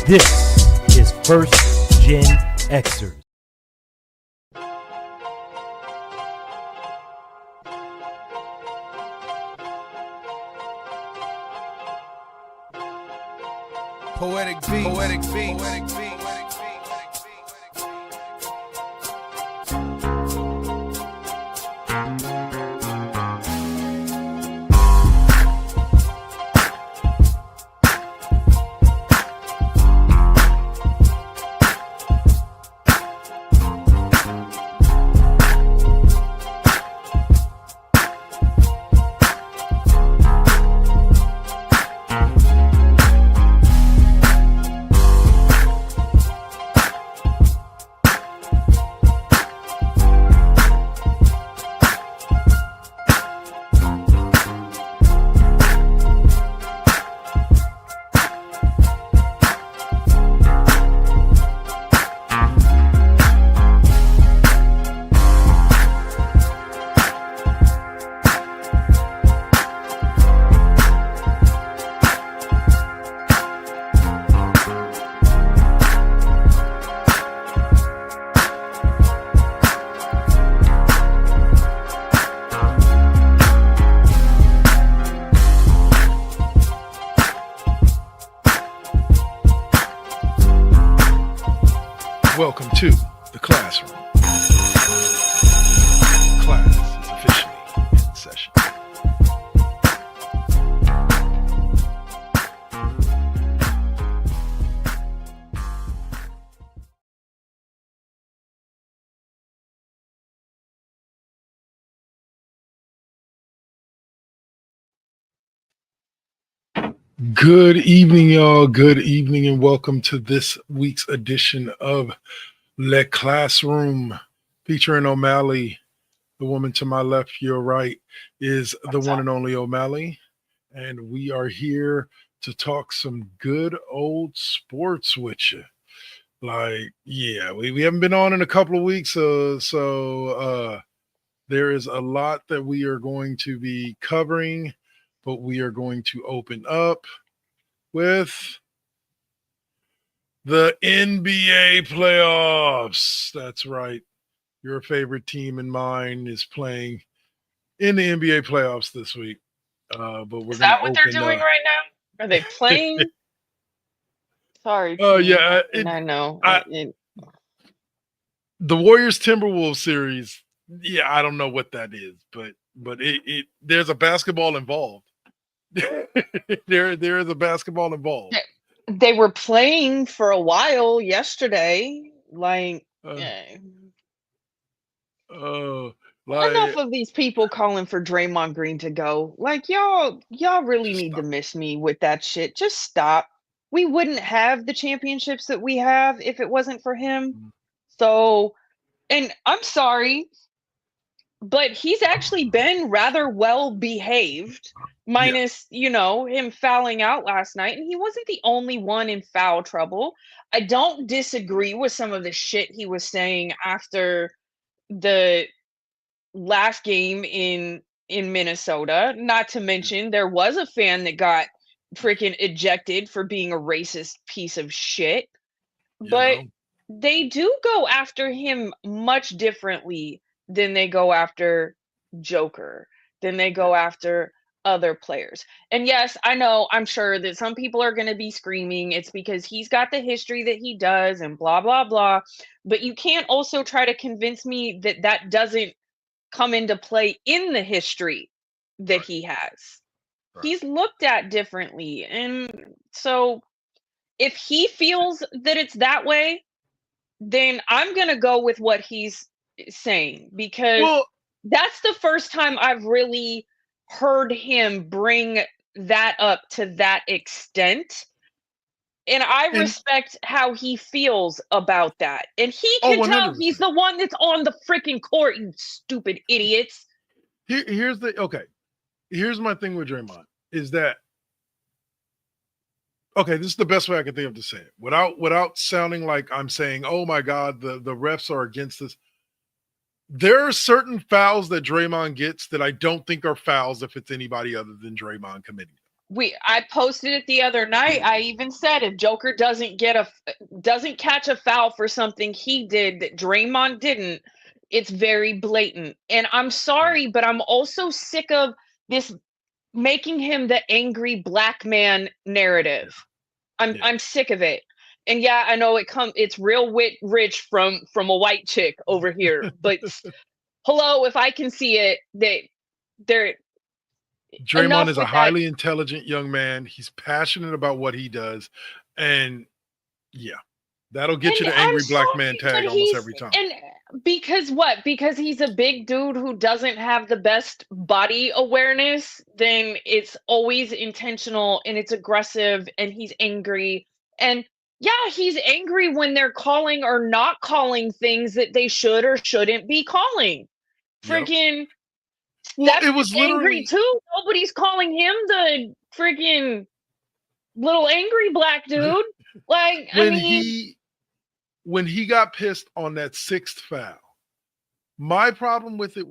This is First GenXers. Poetic beat, poetic beat, poetic beat. Welcome to the classroom. Class is officially in session. Good evening, y'all. Good evening, and welcome to this week's edition of Le Classroom, featuring OMalley. The woman to my left, your right, is the one and only OMalley, and we are here to talk some good old sports with you. Like, yeah, we haven't been on in a couple of weeks, so there is a lot that we are going to be covering, but we are going to open up with the NBA playoffs. That's right. Your favorite team and mine is playing in the NBA playoffs this week. But we're Is that what they're doing right now? Are they playing? Sorry. Yeah. I know. The Warriors Timberwolves series. Yeah, I don't know what that is, but there's a basketball involved. there is a basketball involved. They were playing for a while yesterday. Like enough of these people calling for Draymond Green to go. Like y'all really need to miss me with that shit. Just stop. We wouldn't have the championships that we have if it wasn't for him. So, and I'm sorry, but he's actually been rather well behaved, minus, him fouling out last night. And he wasn't the only one in foul trouble. I don't disagree with some of the shit he was saying after the last game in Minnesota. Not to mention, there was a fan that got freaking ejected for being a racist piece of shit. But they do go after him much differently than they go after Joker, than they go after other players. And yes, I know, I'm sure that some people are going to be screaming it's because he's got the history that he does and blah, blah, blah. But you can't also try to convince me that that doesn't come into play in the history that he has. He's looked at differently. And so if he feels that it's that way, then I'm going to go with what he's saying, because that's the first time I've really heard him bring that up to that extent. And I respect how he feels about that. And he can tell he's the one that's on the freaking court, you stupid idiots. Here's my thing with Draymond is that, okay, this is the best way I can think of to say it without sounding like I'm saying, oh my God, the refs are against this. There are certain fouls that Draymond gets that I don't think are fouls if it's anybody other than Draymond committing them. I posted it the other night. I even said if Joker doesn't catch a foul for something he did that Draymond didn't, it's very blatant. And I'm sorry, but I'm also sick of this making him the angry black man narrative. I'm sick of it. And yeah, I know it's real rich from a white chick over here, but hello, if I can see it, they're Draymond is a with that. highly intelligent young man. He's passionate about what he does. And yeah, that'll get you the angry black man tag almost every time. And because what? Because he's a big dude who doesn't have the best body awareness, then it's always intentional and it's aggressive and he's angry. And yeah, he's angry when they're calling or not calling things that they should or shouldn't be calling. Freaking Well, it was angry too. Nobody's calling him the freaking little angry black dude. Like, when he got pissed on that sixth foul, my problem with it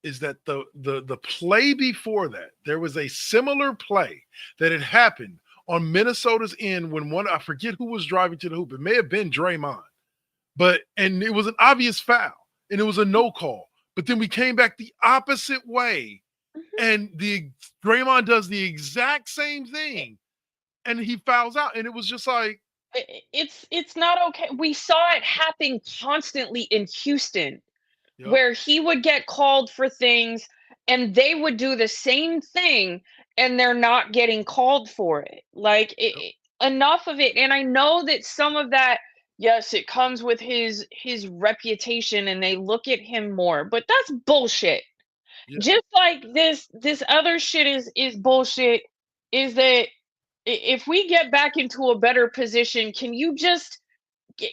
is that the play before that, there was a similar play that had happened on Minnesota's end when I forget who was driving to the hoop. It may have been Draymond, and it was an obvious foul and it was a no call. But then we came back the opposite way, and Draymond does the exact same thing, and he fouls out, and it was just like it's not okay. We saw it happen constantly in Houston, where he would get called for things, and they would do the same thing, and they're not getting called for it. Like enough of it. And I know that some of that. Yes, it comes with his reputation and they look at him more, but that's bullshit. Yeah. Just like this other shit is bullshit, is that if we get back into a better position, can you just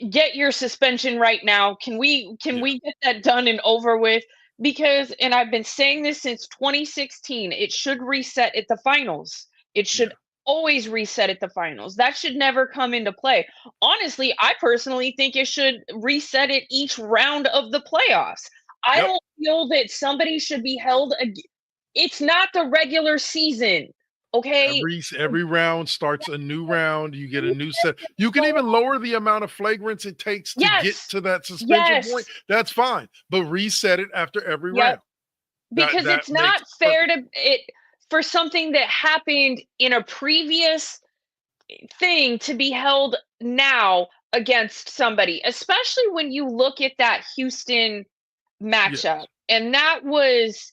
get your suspension right now? Can we get that done and over with? Because, and I've been saying this since 2016, it should reset at the finals. It should always reset at the finals. That should never come into play. Honestly, I personally think it should reset at each round of the playoffs. I don't feel that somebody should be held. It's not the regular season. Okay. Every round starts a new round. You get a new set. You can even lower the amount of flagrants it takes to get to that suspension point. That's fine. But reset it after every round. Because it's not fair for something that happened in a previous thing to be held now against somebody, especially when you look at that Houston matchup. And that was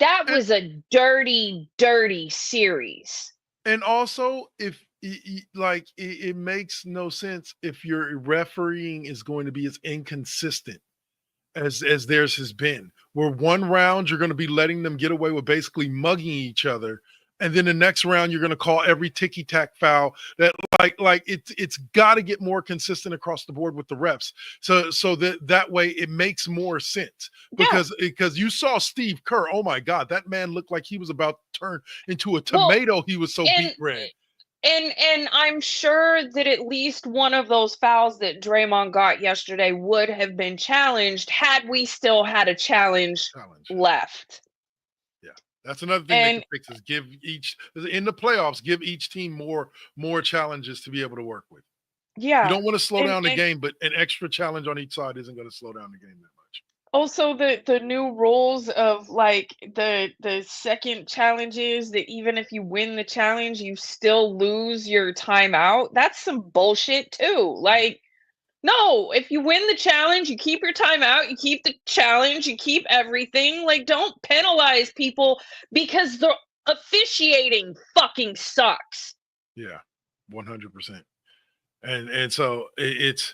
a dirty series. And also, if it makes no sense if your refereeing is going to be as inconsistent as theirs has been, where one round you're going to be letting them get away with basically mugging each other, and then the next round you're going to call every ticky-tack foul. That it's got to get more consistent across the board with the refs, so that way it makes more sense. Because you saw Steve Kerr, oh my God, that man looked like he was about to turn into a tomato. He was so beat red. And I'm sure that at least one of those fouls that Draymond got yesterday would have been challenged had we still had a challenge. Left. Yeah, that's another thing they can fix is give in the playoffs, give each team more challenges to be able to work with. Yeah. You don't want to slow down the game, but an extra challenge on each side isn't going to slow down the game that much. Also, the new rules of like the second challenges that even if you win the challenge, you still lose your timeout. That's some bullshit too. Like, no, if you win the challenge, you keep your timeout, you keep the challenge, you keep everything. Like, don't penalize people because the officiating fucking sucks. Yeah, 100%. And so it's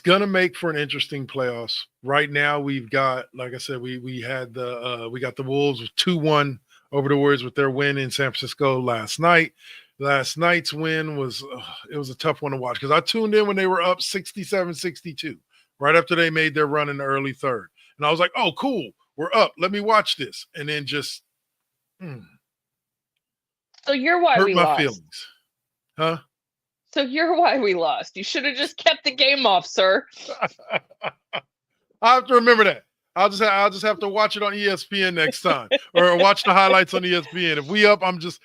gonna make for an interesting playoffs. Right now, we've got, like I said, we got the Wolves with 2-1 over the Warriors with their win in San Francisco last night. Last night's win was a tough one to watch because I tuned in when they were up 67-62, right after they made their run in the early third, and I was like, "Oh, cool, we're up. Let me watch this." And then just so you're why hurt we my lost. Feelings, huh? So you're why we lost. You should have just kept the game off, sir. I have to remember that. I'll just have to watch it on ESPN next time, or watch the highlights on ESPN. If we up, I'm just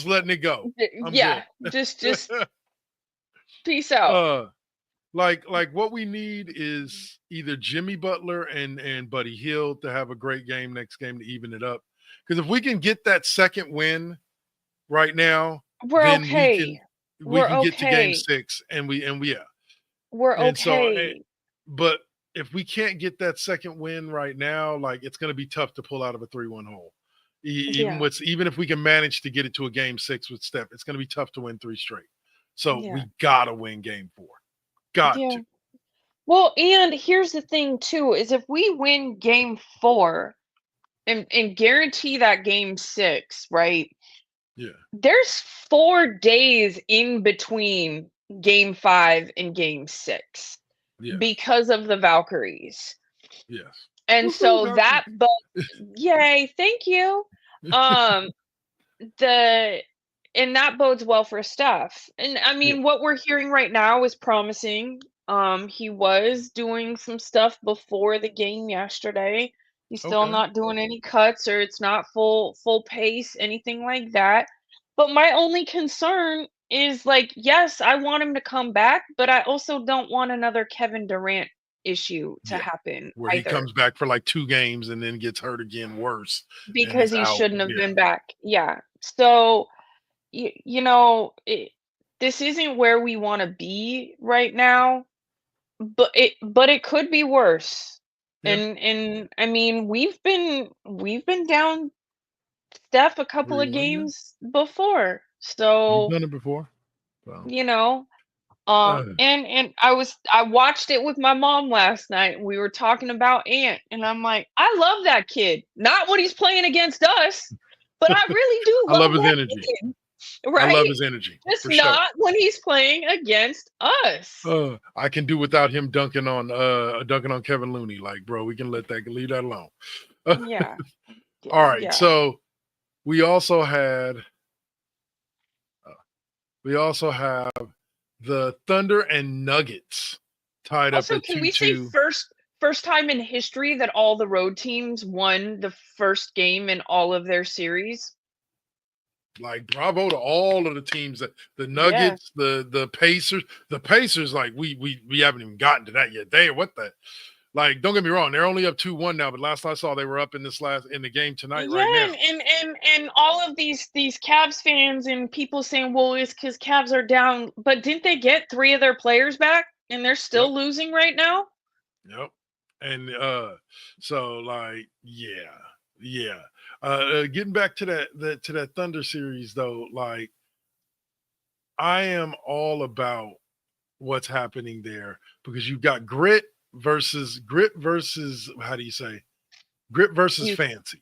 letting it go. I'm Yeah, good. just peace out. Like what we need is either Jimmy Butler and Buddy Hield to have a great game next game to even it up. Because if we can get that second win right now, We're then okay. we We're can get to game okay. 6 and yeah. We're And so, okay. but if we can't get that second win right now, like it's going to be tough to pull out of a 3-1 hole. Even if we can manage to get it to a game 6 with Steph, it's going to be tough to win 3 straight. So we gotta win game 4. Got to. Well, and here's the thing too, is if we win game 4 and guarantee that game 6, right? Yeah. There's 4 days in between game 5 and game 6 because of the Valkyries. Yes. And so that yay, thank you. And that bodes well for Steph. And I mean, what we're hearing right now is promising. He was doing some stuff before the game yesterday. He's still not doing any cuts, or it's not full pace, anything like that. But my only concern is, like, yes, I want him to come back, but I also don't want another Kevin Durant issue to happen where either. He comes back for like 2 games and then gets hurt again worse. Because he shouldn't have been back. Yeah. So, you know, this isn't where we want to be right now, but it could be worse. And I mean, we've been down Steph a couple of 3-1, games before. So you've done it before. So. You know, and I watched it with my mom last night. We were talking about Ant, and I'm like, I love that kid. Not when he's playing against us, but I really do I love his that energy. kid, right? I love his energy. Just not when he's playing against us. I can do without him dunking on Kevin Looney. Like, bro, we can leave that alone. Yeah. All right. So we also have the Thunder and Nuggets tied up at 2-2. Can we say first time in history that all the road teams won the first game in all of their series? Like, bravo to all of the teams, the Nuggets, the Pacers. The Pacers, like, we haven't even gotten to that yet. Like, don't get me wrong, they're only up 2-1 now, but last I saw they were up in the game tonight right now. And all of these Cavs fans and people saying, well, it's because Cavs are down, but didn't they get 3 of their players back and they're still losing right now? Yep. And so, like, getting back to that Thunder series though, like, I am all about what's happening there because you've got grit versus how do you say grit versus youth. Fancy,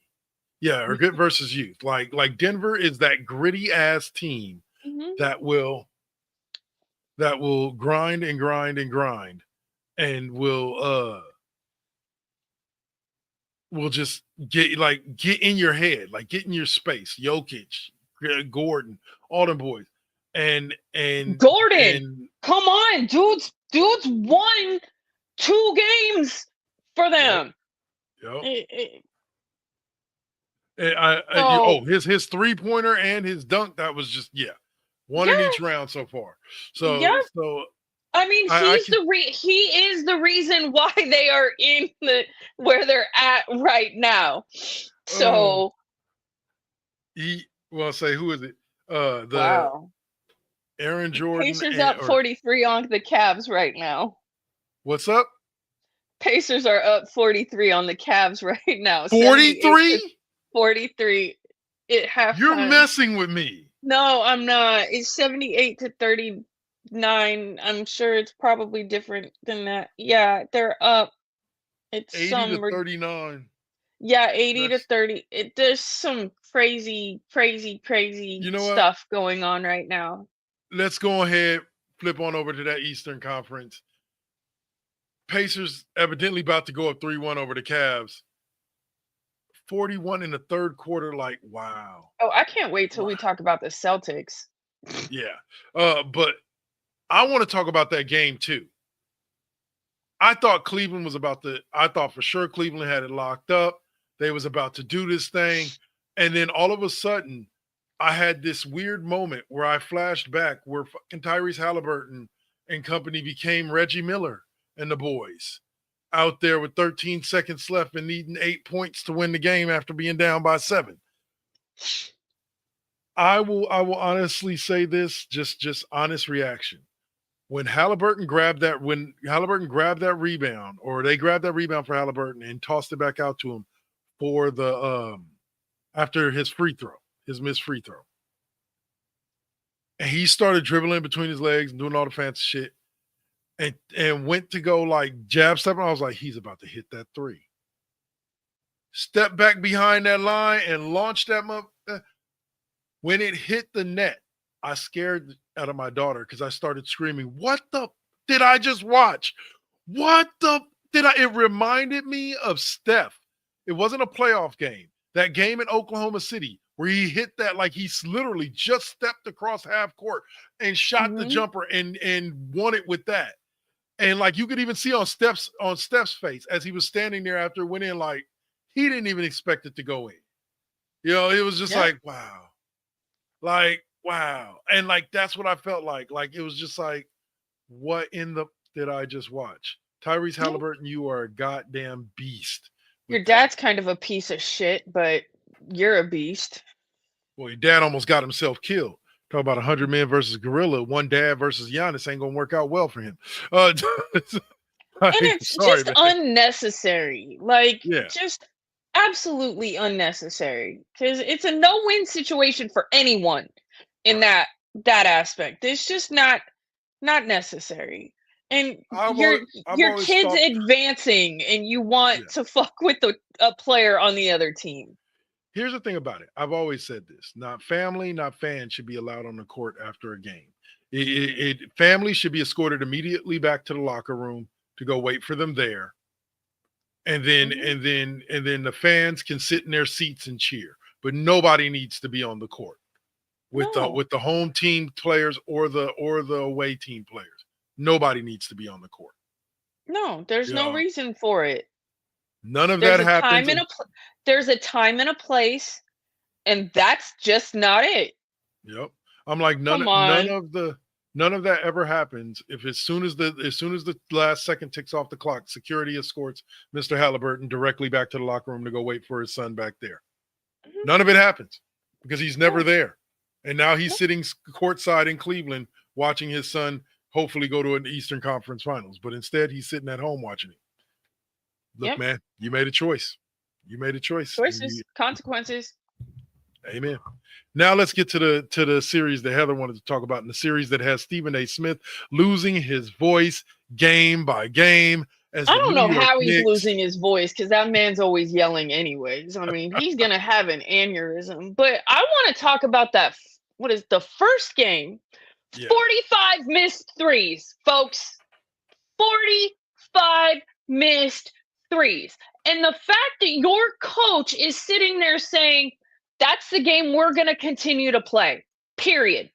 or grit versus youth. Like Denver is that gritty ass team that will grind and grind and grind and will just get in your head, like get in your space. Jokic, Gordon, all them boys, and Gordon, come on, dudes won 2 games for them. His 3-pointer and his dunk, that was just one in each round so far. So I mean, he is the reason why they are in where they're at right now. So who is it? Aaron Jordan. Pacers up 43 on the Cavs right now. What's up? Pacers are up 43 on the Cavs right now. 43? 43 at halftime. You're messing with me. No, I'm not. It's 78-39. I'm sure it's probably different than that. Yeah, they're up. It's 80-39. Yeah, 80-30. There's some crazy stuff going on right now. Let's go ahead, flip on over to that Eastern Conference. Pacers evidently about to go up 3-1 over the Cavs. 41 in the third quarter, like, wow. Oh, I can't wait till we talk about the Celtics. Yeah. But I want to talk about that game too. I thought Cleveland was I thought for sure Cleveland had it locked up. They was about to do this thing. And then all of a sudden, I had this weird moment where I flashed back where fucking Tyrese Halliburton and company became Reggie Miller and the boys out there with 13 seconds left and needing 8 points to win the game after being down by 7. I will honestly say this, just honest reaction. When Halliburton grabbed that rebound, or they grabbed that rebound for Halliburton and tossed it back out to him for the after his missed free throw. And he started dribbling between his legs and doing all the fancy shit and went to go like jab step. I was like, he's about to hit that 3. Step back behind that line and launch that when it hit the net, I scared out of my daughter because I started screaming, what the did I just watch? What the did I? It reminded me of Steph. It wasn't a playoff game. That game in Oklahoma City where he hit that like he's literally just stepped across half court and shot the jumper and won it with that. And like you could even see on Steph's face as he was standing there after it went in, like he didn't even expect it to go in. You know, it was just like, wow. Like, wow. And like, that's what I felt like. Like, it was just like, what in the did I just watch? Tyrese Halliburton, you are a goddamn beast. Your dad's kind of a piece of shit, but you're a beast. Well, your dad almost got himself killed. Talk about 100 men versus gorilla. One dad versus Giannis ain't going to work out well for him. And it's just unnecessary. Like, just absolutely unnecessary. Because it's a no-win situation for anyone in that aspect. It's just not necessary. And your kid's advancing and you want to fuck with a player on the other team. Here's the thing about it. I've always said this. Not family, not fans should be allowed on the court after a game. Family should be escorted immediately back to the locker room to go wait for them there. And then the fans can sit in their seats and cheer. But nobody needs to be on the court with the home team players or the away team players. Nobody needs to be on the court. No, there's no reason for it. None of that happens. There's a time and a place, and that's just not it. Yep. I'm like none of that ever happens if as soon as the last second ticks off the clock, security escorts Mr. Halliburton directly back to the locker room to go wait for his son back there. Mm-hmm. None of it happens because he's never there. And now he's sitting courtside in Cleveland watching his son hopefully go to an Eastern Conference Finals. But instead, he's sitting at home watching it. Look, man, you made a choice. You made a choice. Choices, consequences. Amen. Now let's get to the series that Heather wanted to talk about, in the series that has Stephen A. Smith losing his voice game by game. I don't know how he's losing his voice because that man's always yelling anyways. I mean, he's going to have an aneurysm. But I want to talk about that. What is the first game? Yeah. 45 missed threes, folks. 45 missed threes. And the fact that your coach is sitting there saying, that's the game we're going to continue to play, period.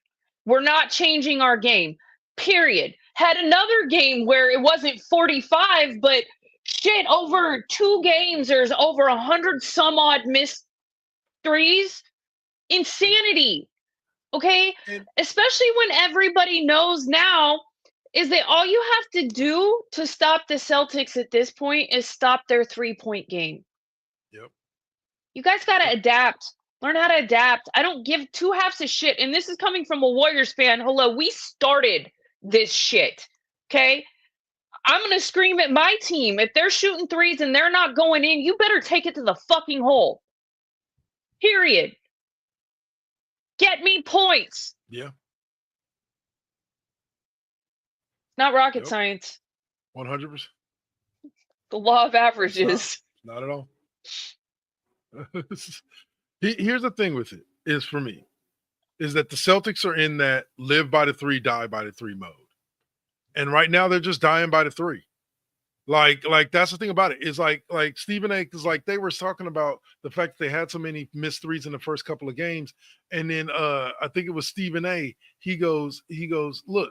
We're not changing our game, period. Had another game where it wasn't 45, but shit, over 2 games, there's over 100 some odd missed threes. Insanity. Okay? Especially when everybody knows now is that all you have to do to stop the Celtics at this point is stop their 3-point game. Yep. You guys got to adapt. Learn how to adapt. I don't give 2 halves of shit. And this is coming from a Warriors fan. Hello, we started this shit. Okay? I'm going to scream at my team. If they're shooting threes and they're not going in, you better take it to the fucking hole. Period. Get me points. Yeah. Not rocket science. 100%. The law of averages. Not at all. Here's the thing with it is for me is that the Celtics are in that live by the 3, die by the 3 mode. And right now they're just dying by the 3. Like that's the thing about it is like Stephen A. is like they were talking about the fact that they had so many missed threes in the first couple of games. And then I think it was Stephen A. He goes, look,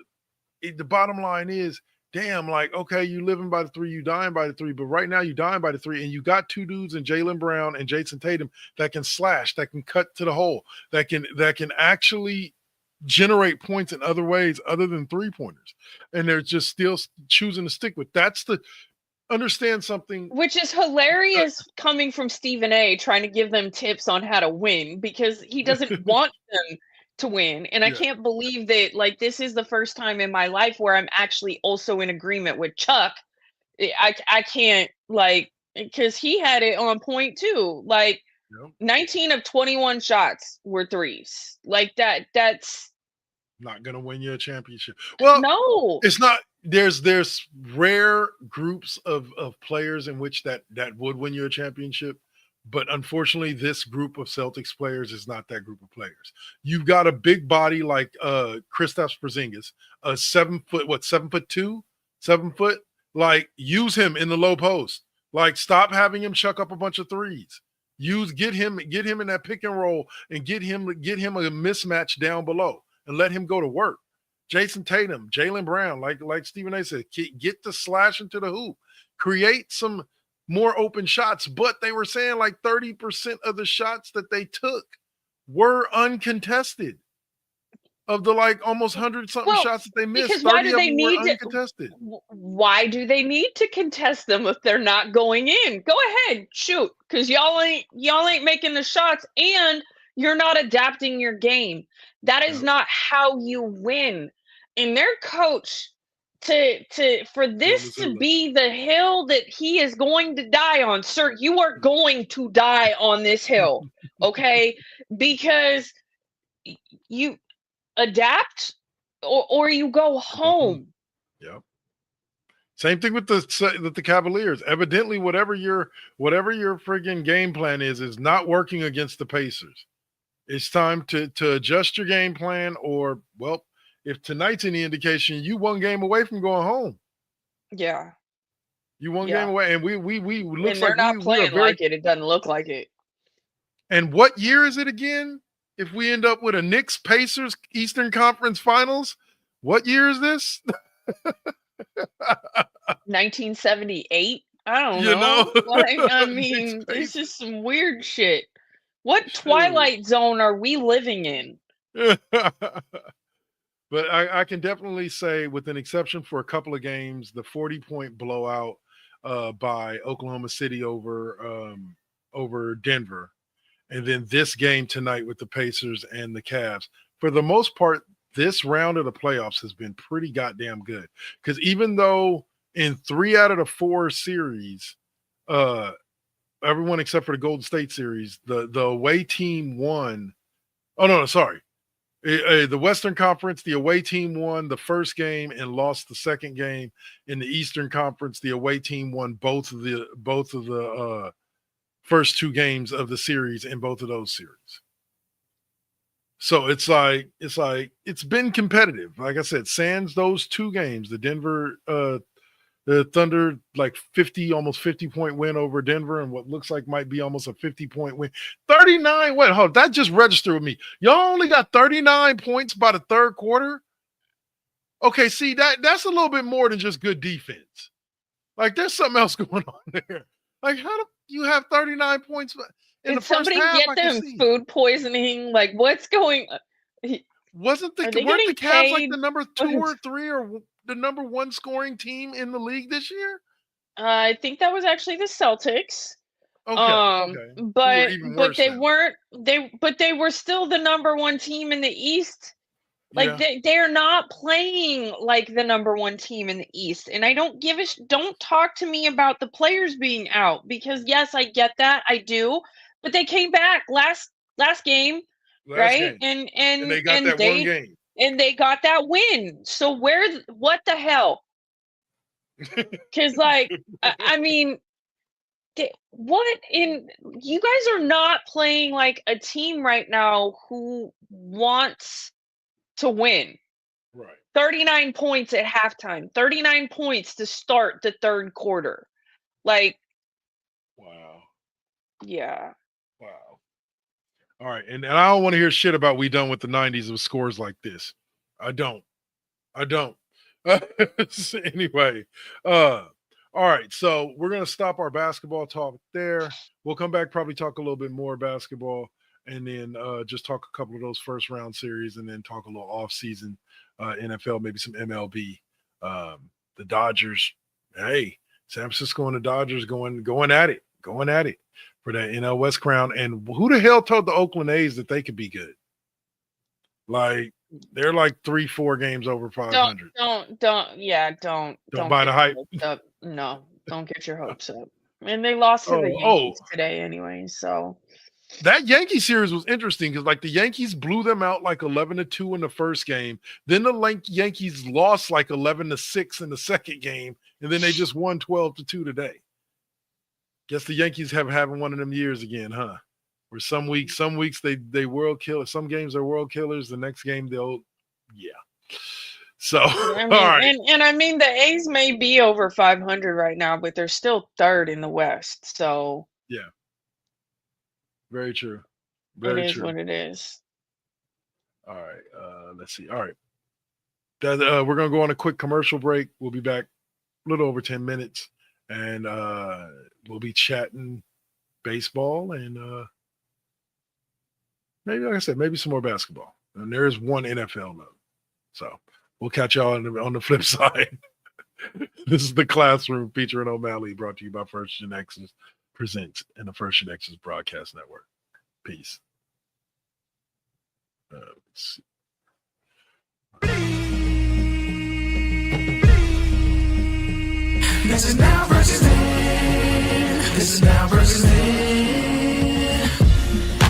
the bottom line is damn, like, okay, you living by the 3, you dying by the 3, but right now you dying by the 3, and you got 2 dudes in Jaylen Brown and Jason Tatum that can slash, that can cut to the hole, that can actually generate points in other ways other than 3-pointers. And they're just still choosing to stick with. That's the understand something. Which is hilarious coming from Stephen A. trying to give them tips on how to win because he doesn't want them to win. And I can't believe that, like, this is the first time in my life where I'm actually also in agreement with Chuck. I can't, like, because he had it on point too. Like, 19 of 21 shots were threes. Like, that's not gonna win you a championship. Well, no, it's not. There's rare groups of players in which that would win you a championship, but unfortunately, this group of Celtics players is not that group of players. You've got a big body like Kristaps Porzingis, a 7'2", 7 foot. Like, use him in the low post. Like, stop having him chuck up a bunch of threes. Get him in that pick and roll and get him a mismatch down below and let him go to work. Jason Tatum, Jaylen Brown, like Stephen A. said, get the slash into the hoop, create some more open shots. But they were saying like 30% of the shots that they took were uncontested. Of the like almost 100-something shots that they missed, 30 of them were uncontested. Why do they need to contest them if they're not going in? Go ahead, shoot, because y'all ain't making the shots, and you're not adapting your game. That is not how you win. And their coach for this to be the hill that he is going to die on, sir, you are going to die on this hill, okay? Because you adapt or you go home. Yep. Same thing with the Cavaliers. Evidently, whatever your friggin' game plan is not working against the Pacers. It's time to adjust your game plan, or, well, if tonight's any indication, you one game away from going home. Yeah. You one game away, and we looks and they're like not playing like it. It doesn't look like it. And what year is it again? If we end up with a Knicks Pacers Eastern Conference Finals, what year is this? 1978. I don't know. Like, I mean, this is some weird shit. What Twilight Zone are we living in? But I can definitely say, with an exception for a couple of games, the 40-point blowout by Oklahoma City over Denver, and then this game tonight with the Pacers and the Cavs, for the most part, this round of the playoffs has been pretty goddamn good. Because even though in 3 out of the 4 series, everyone except for the Golden State series, the away team won. Oh, no, sorry. The Western Conference, the away team won the first game and lost the second game. In the Eastern Conference, the away team won both of the first 2 games of the series in both of those series. So it's been competitive. Like I said, sans those 2 games, the Denver the Thunder, like almost 50-point win over Denver, and what looks like might be almost a 50-point win. 39. Wait, hold, that just registered with me. Y'all only got 39 points by the third quarter. Okay, see, that's a little bit more than just good defense. Like, there's something else going on there. Like, how do you have 39 points in the first half? Did somebody get them food poisoning? Like, what's going on? Weren't the Cavs like the number 2 or 3 or the number 1 scoring team in the league this year? I think that was actually the Celtics. Okay. But they were still the number 1 team in the East. Like, they're not playing like the number 1 team in the East. And I don't don't talk to me about the players being out, because yes, I get that. I do. But they came back last game, right? Game. And they got that one game. And they got that win. So what the hell? Because, like, I mean, you guys are not playing like a team right now who wants to win. Right. 39 points at halftime, 39 points to start the third quarter. Like, wow. Yeah. Wow. All right. And I don't want to hear shit about we done with the 90s with scores like this. I don't. Anyway, all right. So we're gonna stop our basketball talk there. We'll come back, probably talk a little bit more basketball, and then just talk a couple of those first round series, and then talk a little off season NFL, maybe some MLB. The Dodgers. Hey, San Francisco and the Dodgers going at it for that NL West crown. And who the hell told the Oakland A's that they could be good? Like, they're like 3-4 games over 500. Don't buy the hype. No, don't get your hopes up. And they lost to the Yankees today anyway, so. That Yankee series was interesting because, like, the Yankees blew them out like 11-2 in the first game. Then the Yankees lost like 11-6 in the second game, and then they just won 12-2 today. Guess the Yankees having one of them years again, huh? Where some weeks they world kill. Some games are world killers. The next game yeah. So I mean, all right. and I mean the A's may be over 500 right now, but they're still third in the West. So yeah. Very true. It is what it is. All right. Let's see. All right. We're going to go on a quick commercial break. We'll be back a little over 10 minutes. And we'll be chatting baseball and maybe, like I said, maybe some more basketball. And there is one NFL note. So we'll catch y'all on the flip side. This is The Classroom featuring OMalley, brought to you by First GenXers Presents and the First GenXers Broadcast Network. Peace. Let's see. This is now versus then. This is now versus then.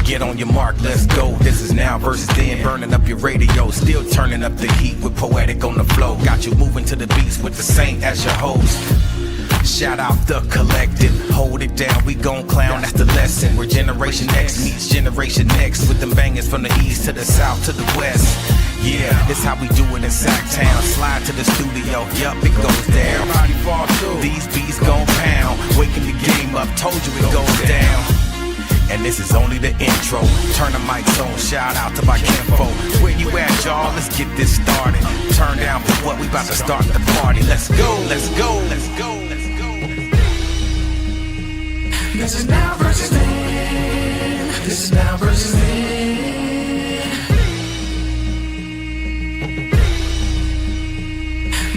Get on your mark, let's go. This is now versus then. Burning up your radio, still turning up the heat with Poetic on the flow. Got you moving to the beats with the Saint as your host. Shout out the collective, hold it down, we gon' clown, that's the lesson. We're Generation X meets Generation Next, with them bangers from the east to the south to the west. Yeah, this how we do it in Sacktown. Slide to the studio, yup, it goes down. These beats gon' pound, waking the game up, told you it goes down. And this is only the intro. Turn the mics on, shout out to my kinfo. Where you at, y'all? Let's get this started. Turn down for what, we about to start the party. Let's go, let's go, let's go, let's go. This is now versus then. This is now versus then.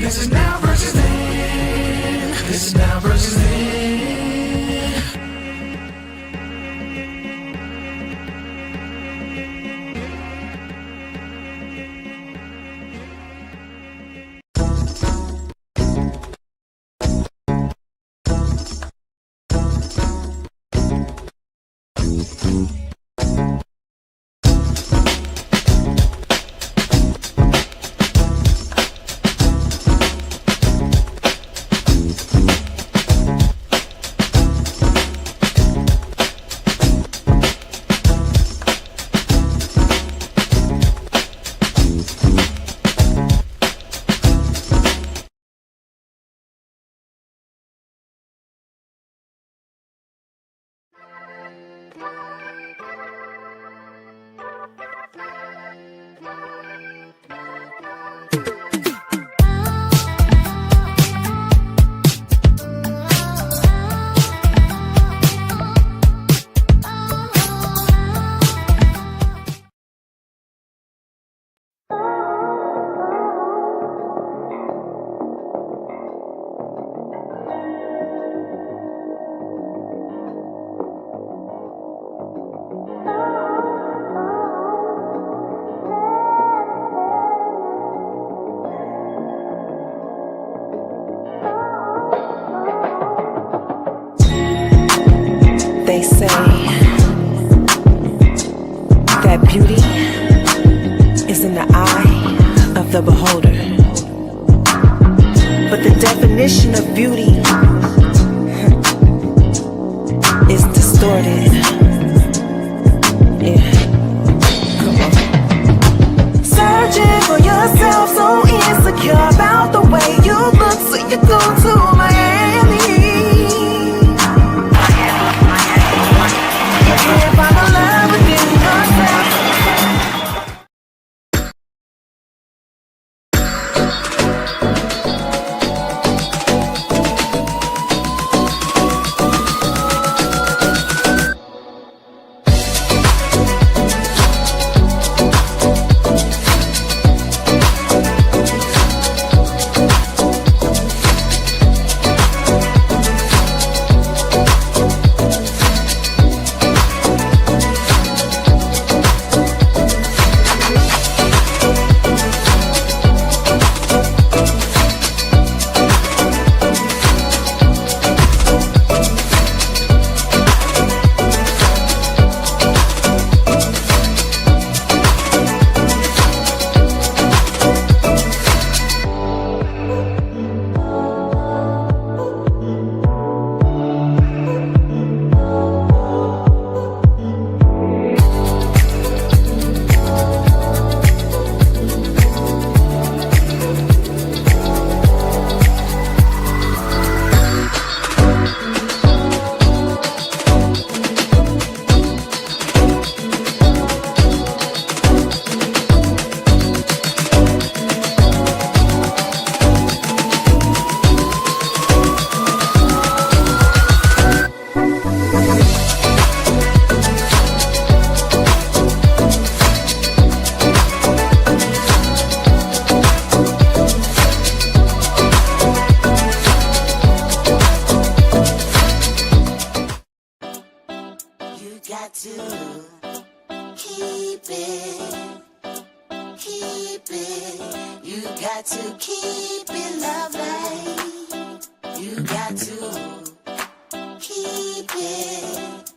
This is now versus then. This is now versus then. They say that beauty is in the eye of the beholder, but the definition of beauty is distorted. Yeah, come on. Searching for yourself, so insecure about the way you look, so you go to Miami. Can't find the love within yourself. You got to keep it.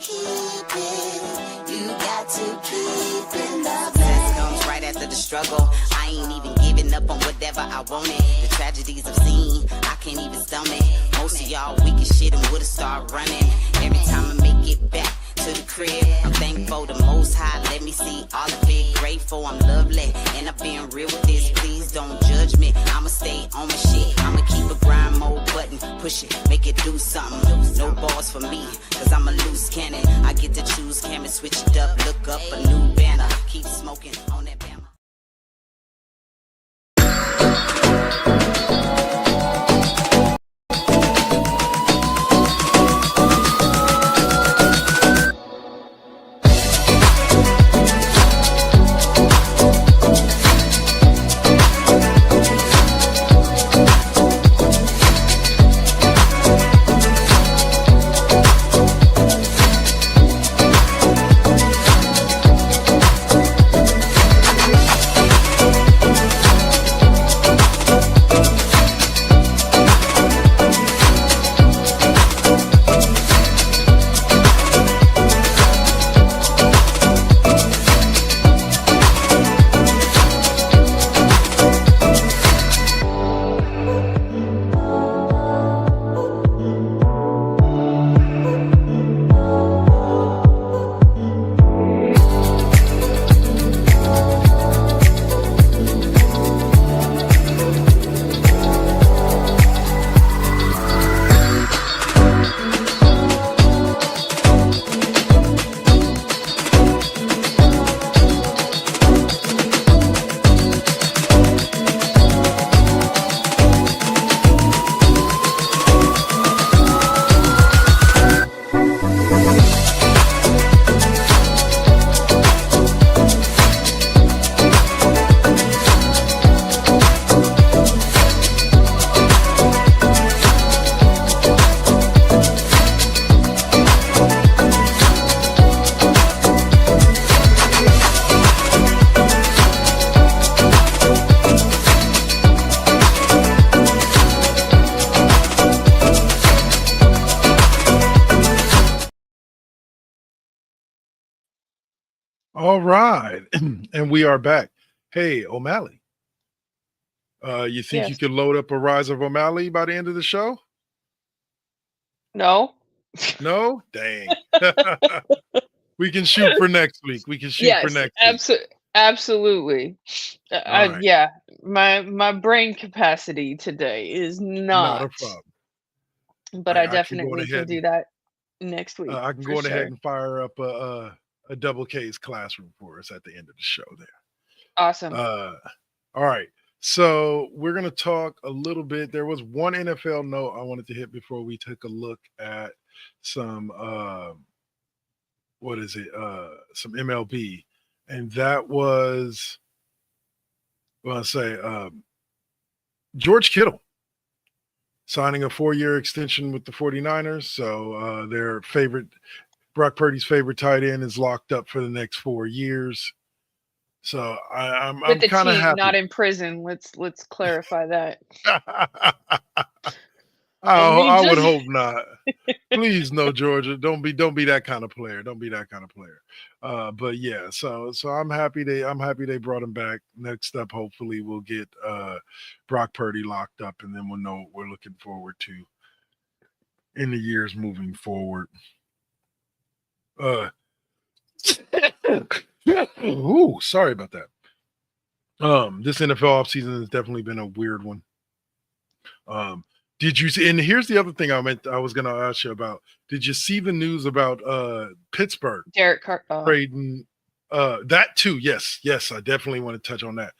Keep it. You got to keep in the Success comes right after the struggle. I ain't even giving up on whatever I wanted. The tragedies I've seen, I can't even stomach. Most of y'all weak as shit and would've started running. Every time I make it back to the crib, I'm thankful the Most High let me see all of it. Grateful I'm lovely, and I've been real with this. Please don't judge me. I'ma stay on my shit. I'ma keep a grind mode button, push it, make it do something. No balls for me, cause I'm a loose cannon. I get to choose, camera, switch it up, look up a new banner. Keep smoking on that banner. All right. And we are back. Hey, OMalley. You think you Yes. could load up a Rise of OMalley by the end of the show? No. No? Dang. We can shoot for next week. We can shoot for Yes. next week. Absolutely. All right. Yeah. My brain capacity today is Not a not, problem. but I I can go definitely can ahead do and that next week I can for go ahead sure. and fire up a double K's classroom for us at the end of the show there. Awesome. All right. So we're going to talk a little bit. There was one NFL note I wanted to hit before we took a look at some, some MLB. And that was, George Kittle signing a 4-year extension with the 49ers. So their favorite, Brock Purdy's favorite tight end is locked up for the next 4 years. So I'm With the kind of team, happy. not in prison. Let's clarify that. I would hope not. Please, no, Georgia. Don't be that kind of player. Don't be that kind of player. But yeah, so I'm happy they brought him back. Next up, hopefully, we'll get Brock Purdy locked up, and then we'll know what we're looking forward to in the years moving forward. Ooh, sorry about that. This NFL offseason has definitely been a weird one. Did you see? And here's the other thing I was going to ask you about. Did you see the news about Pittsburgh Derek Carr trading? That too. Yes, I definitely want to touch on that.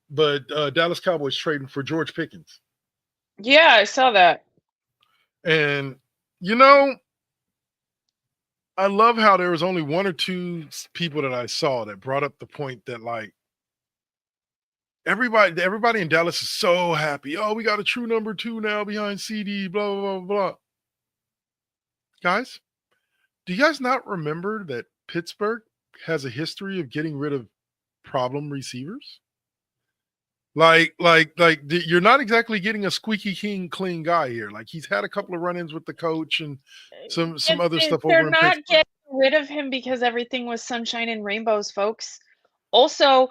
But Dallas Cowboys trading for George Pickens. Yeah, I saw that. And you know, I love how there was only one or two people that I saw that brought up the point that like everybody in Dallas is so happy. Oh, we got a true number 2 now behind CD, blah, blah, blah, blah. Guys, do you guys not remember that Pittsburgh has a history of getting rid of problem receivers? You're not exactly getting a squeaky clean guy here. Like, he's had a couple of run-ins with the coach and some other stuff They're over in not Pittsburgh. getting rid of him because everything was sunshine and rainbows, folks. Also,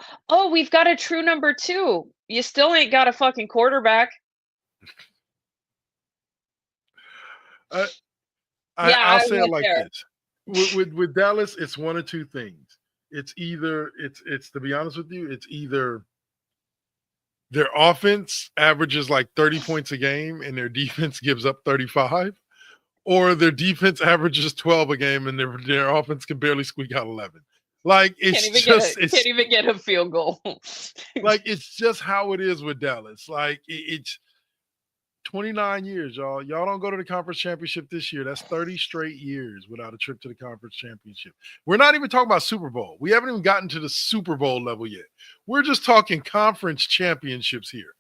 we've got a true number 2. You still ain't got a fucking quarterback. I'll say it went like there. this. With Dallas, it's one of two things. It's either it's to be honest with you, it's either their offense averages like 30 points a game and their defense gives up 35, or their defense averages 12 a game and their offense can barely squeak out 11. Like, Can't even get a field goal. Like, it's just how it is with Dallas. Like, it's 29 years, y'all. Y'all don't go to the conference championship this year. That's 30 straight years without a trip to the conference championship. We're not even talking about Super Bowl. We haven't even gotten to the Super Bowl level yet. We're just talking conference championships here.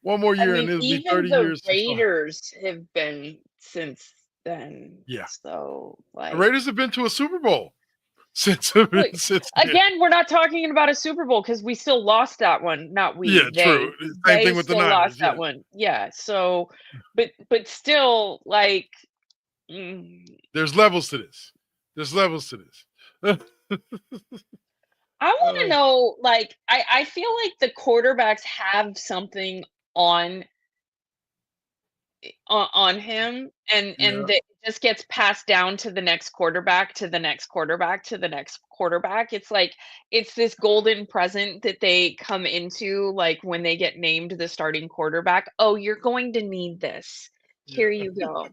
One more year and it'll be 30 years. The Raiders have been since then. Yeah. So, the Raiders have been to a Super Bowl since again, we're not talking about a Super Bowl because we still lost that one. Not we. Yeah, true. Same thing with the Niners. Lost that one. Yeah. So, but still, like, there's levels to this. I want to know, like, I feel like the quarterbacks have something on him, and it just gets passed down to the next quarterback, to the next quarterback, to the next quarterback. It's like, it's this golden present that they come into, like, when they get named the starting quarterback. Oh, you're going to need this. Here you go.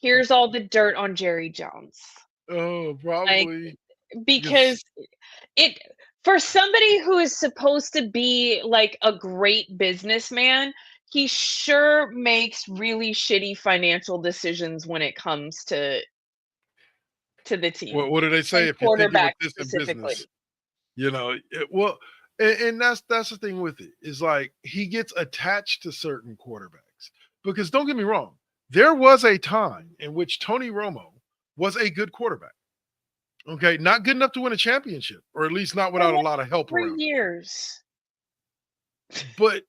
Here's all the dirt on Jerry Jones. Oh, probably. Because for somebody who is supposed to be like a great businessman, he sure makes really shitty financial decisions when it comes to the team. What do they say? If you're thinking with this in business, and that's the thing with it, is like, he gets attached to certain quarterbacks. Because don't get me wrong, there was a time in which Tony Romo was a good quarterback. Okay, not good enough to win a championship, or at least not without a lot of help around. 3 years. But,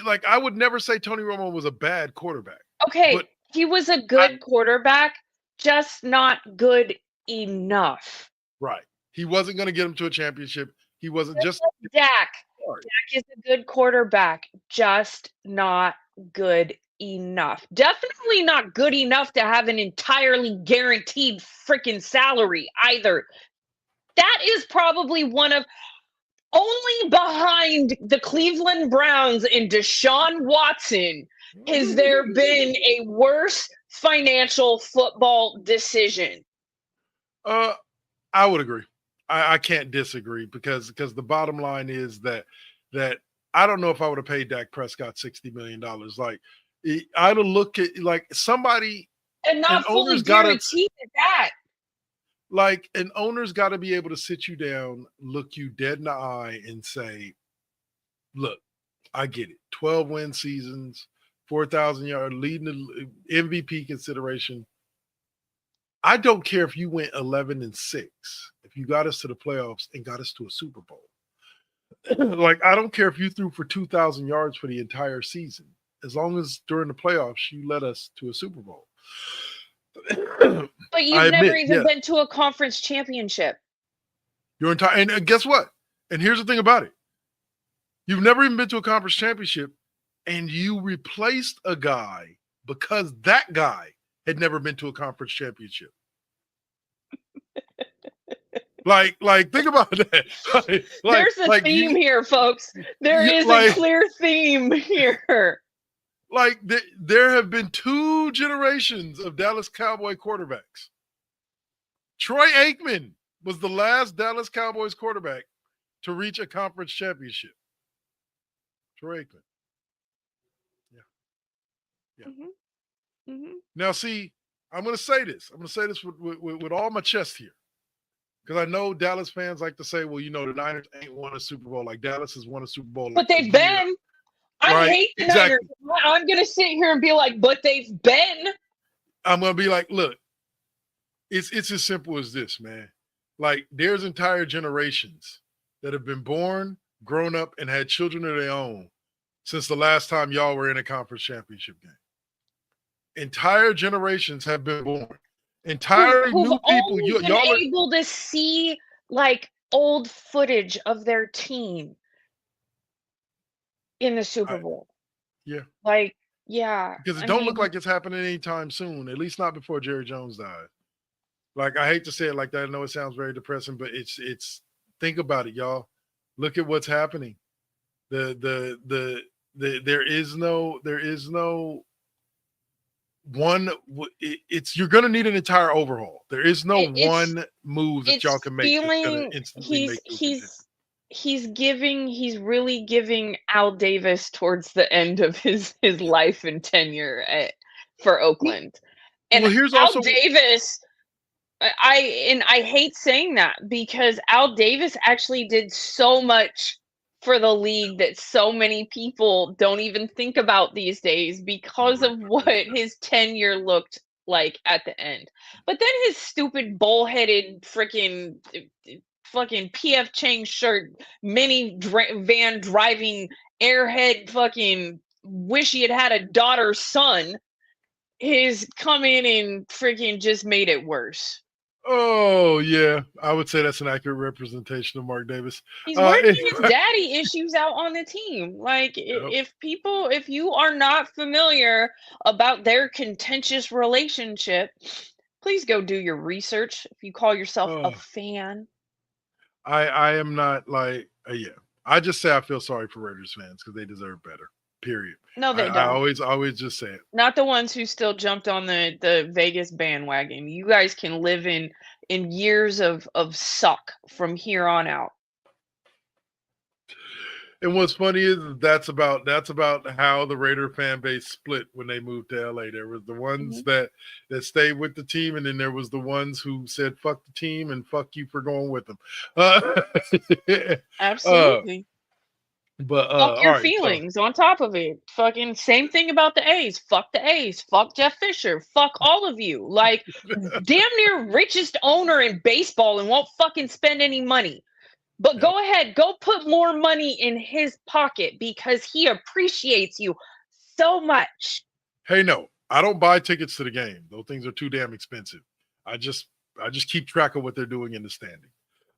like, I would never say Tony Romo was a bad quarterback. Okay, but he was a good quarterback, just not good enough. Right. He wasn't going to get him to a championship. He wasn't just like Dak. Dak is a good quarterback, just not good enough. Definitely not good enough to have an entirely guaranteed freaking salary either. That is probably one of, only behind the Cleveland Browns and Deshaun Watson has there been a worse financial football decision. I would agree. I can't disagree, because the bottom line is that I don't know if I would have paid Dak Prescott $60 million. Like, I'd have looked at, like, somebody, and not fully guaranteed that. Like, an owner's got to be able to sit you down, look you dead in the eye, and say, look, I get it. 12-win seasons, 4,000 yard, leading the MVP consideration. I don't care if you went 11-6. If you got us to the playoffs and got us to a Super Bowl. Like, I don't care if you threw for 2,000 yards for the entire season. As long as during the playoffs you led us to a Super Bowl. But you've never even been to a conference championship. And guess what? And here's the thing about it. You've never even been to a conference championship, and you replaced a guy because that guy had never been to a conference championship. Like, think about that. There's a theme here, folks. There is a clear theme here. Like, there have been 2 generations of Dallas Cowboy quarterbacks. Troy Aikman was the last Dallas Cowboys quarterback to reach a conference championship. Troy Aikman. Yeah. Mm-hmm. Mm-hmm. Now, see, I'm going to say this. I'm going to say this with all my chest here. Because I know Dallas fans like to say, well, the Niners ain't won a Super Bowl. Like, Dallas has won a Super Bowl. But they've been. I hate the Niners. I'm going to sit here and be like, but they've been. I'm going to be like, look, it's as simple as this, man. Like, there's entire generations that have been born grown up and had children of their own since the last time y'all were in a conference championship game. Entire generations have been born. Entire who've new people. only been Y'all are able to see like old footage of their team in the Super Bowl. yeah. Like, yeah. Because it don't look like it's happening anytime soon, at least not before Jerry Jones died. Like, I hate to say it like that. I know it sounds very depressing, but it's think about it, y'all. Look at what's happening. There is no one. It's you're gonna need an entire overhaul. There is no one move that y'all can make that's gonna instantly make he's really giving Al Davis towards the end of his life and tenure for Oakland. And well, here's Al also Davis, I hate saying that because Al Davis actually did so much for the league that so many people don't even think about these days because of what his tenure looked like at the end. But then his stupid bullheaded freaking fucking PF Chang shirt, van driving airhead fucking wish he had a daughter son, his come in and freaking just made it worse. Oh yeah, I would say that's an accurate representation of Mark Davis. He's working his daddy issues out on the team. Like, if you are not familiar about their contentious relationship, please go do your research. If you call yourself a fan, I am not like yeah. I just say I feel sorry for Raiders fans because they deserve better. Period. No, they don't. I always just say it. Not the ones who still jumped on the Vegas bandwagon. You guys can live in years of suck from here on out. And what's funny is that's about how the Raider fan base split when they moved to LA. There was the ones that stayed with the team, and then there was the ones who said fuck the team and fuck you for going with them. Absolutely. But fuck your feelings on top of it. Fucking same thing about the A's. Fuck the A's. Fuck Jeff Fisher. Fuck all of you. Like, damn near richest owner in baseball and won't fucking spend any money. But go ahead, go put more money in his pocket because he appreciates you so much. Hey, no, I don't buy tickets to the game. Those things are too damn expensive. I just keep track of what they're doing in the standing.